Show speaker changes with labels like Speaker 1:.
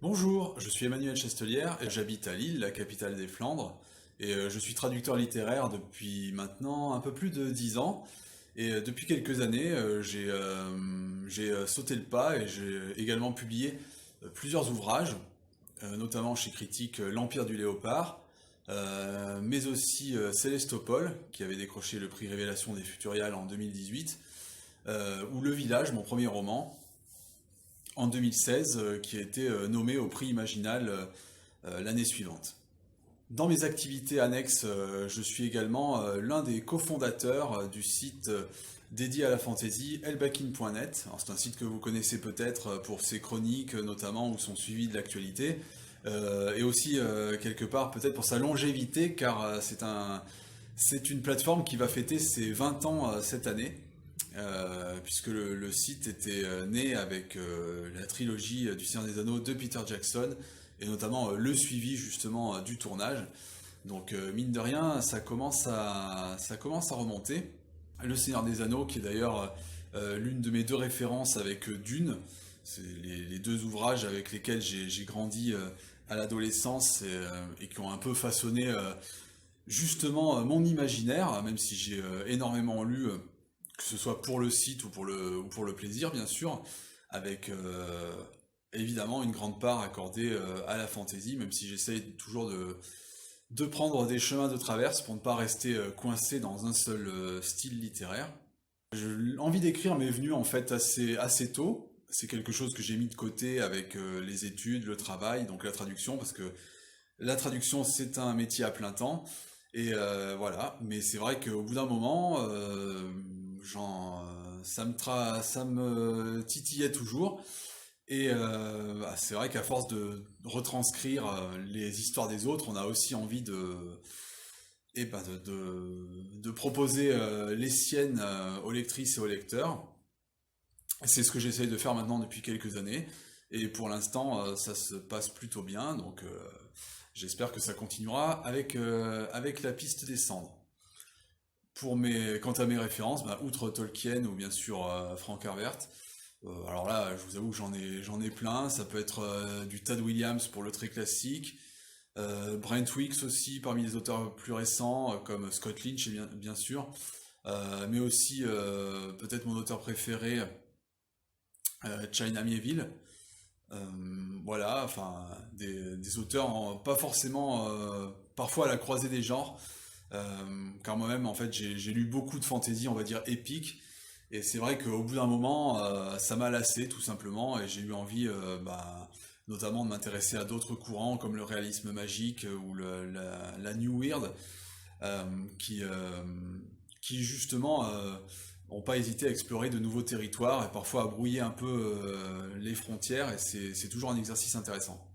Speaker 1: Bonjour, je suis Emmanuel Chestelière et j'habite à Lille, la capitale des Flandres. Et je suis traducteur littéraire depuis maintenant un peu plus de 10 ans. Et depuis quelques années, j'ai sauté le pas et j'ai également publié plusieurs ouvrages, notamment chez Critique L'Empire du Léopard, mais aussi Célestopol, qui avait décroché le prix Révélation des Futuriales en 2018, ou Le Village, mon premier roman, en 2016, qui a été nommé au prix Imaginal l'année suivante. Dans mes activités annexes, je suis également l'un des cofondateurs du site dédié à la fantasy, elbakin.net. C'est un site que vous connaissez peut-être pour ses chroniques notamment, où sont suivies de l'actualité, et aussi quelque part peut-être pour sa longévité, car c'est une plateforme qui va fêter ses 20 ans cette année, puisque le site était né avec la trilogie du Seigneur des Anneaux de Peter Jackson, et notamment le suivi justement du tournage. Donc mine de rien, ça commence à remonter. Le Seigneur des Anneaux, qui est d'ailleurs l'une de mes deux références avec Dune, c'est les deux ouvrages avec lesquels j'ai grandi à l'adolescence et qui ont un peu façonné justement mon imaginaire, même si j'ai énormément lu, que ce soit pour le site ou pour le plaisir bien sûr, avec évidemment une grande part accordée à la fantaisie, même si j'essaye toujours de prendre des chemins de traverse pour ne pas rester coincé dans un seul style littéraire. L'envie d'écrire m'est venue en fait assez tôt. C'est quelque chose que j'ai mis de côté avec les études, le travail, donc la traduction, parce que la traduction c'est un métier à plein temps. Et voilà, mais c'est vrai qu'au bout d'un moment, ça me titillait toujours. Et c'est vrai qu'à force de retranscrire les histoires des autres, on a aussi envie de proposer les siennes aux lectrices et aux lecteurs. C'est ce que j'essaye de faire maintenant depuis quelques années. Et pour l'instant, ça se passe plutôt bien. Donc j'espère que ça continuera avec la piste des cendres. Quant à mes références, outre Tolkien ou bien sûr Frank Herbert, alors là, je vous avoue que j'en ai plein. Ça peut être du Tad Williams pour le très classique, Brent Weeks aussi parmi les auteurs plus récents, comme Scott Lynch bien sûr, mais aussi peut-être mon auteur préféré, China Miéville. Voilà, enfin des auteurs pas forcément parfois à la croisée des genres, car moi-même en fait j'ai lu beaucoup de fantasy, on va dire épique. Et c'est vrai qu'au bout d'un moment, ça m'a lassé tout simplement, et j'ai eu envie notamment de m'intéresser à d'autres courants comme le réalisme magique ou la New Weird, euh, qui, euh, qui justement n'ont pas hésité à explorer de nouveaux territoires et parfois à brouiller un peu les frontières, et c'est toujours un exercice intéressant.